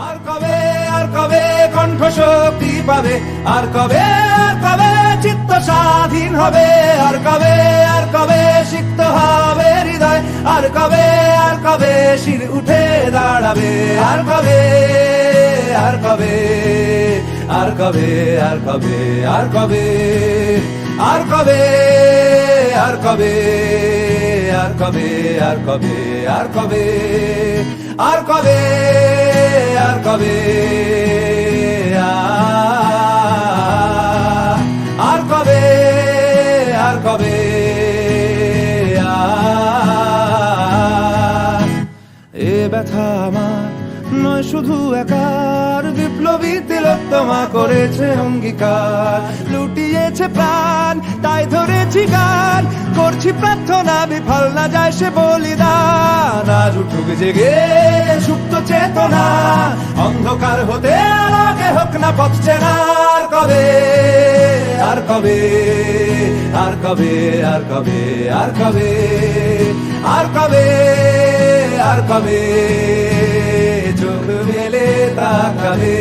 আর কবে, আর কবে কণ্ঠ শক্তি পাবে, আর কবে, আর কবে চিত্ত স্বাধীন হবে, আর কবে, আর কবে সিক্ত হবে হৃদয়, আর কবে, আর কবে শির উঠে দাঁড়াবে, আর কবে, আর কবে, আর কবে, আর কবে, আর কবে, আর কবে, আর কবে, আর কবে, আর কবে, আর কবে, আর কবে, আর কবে, আর কবে, আর কবে, এ ব্যথা আমার নয় শুধু একার, বিপ্লবী তিলোত্তমা করেছে অঙ্গীকার, লুটিয়েছে প্রাণ তাই ধরেছি গান, করছি প্রার্থনা বিফল না যায় সে বলিদান, আজ উঠুক জেগে সুপ্ত চেতনা, অন্ধকার হতে আলোকে হোক না পথ চেনা, আর কবে, আর কবে, আর কবে, আর কবে, আর কবে, আর কবে, আর কবে চোখ মেলে তাকাবে।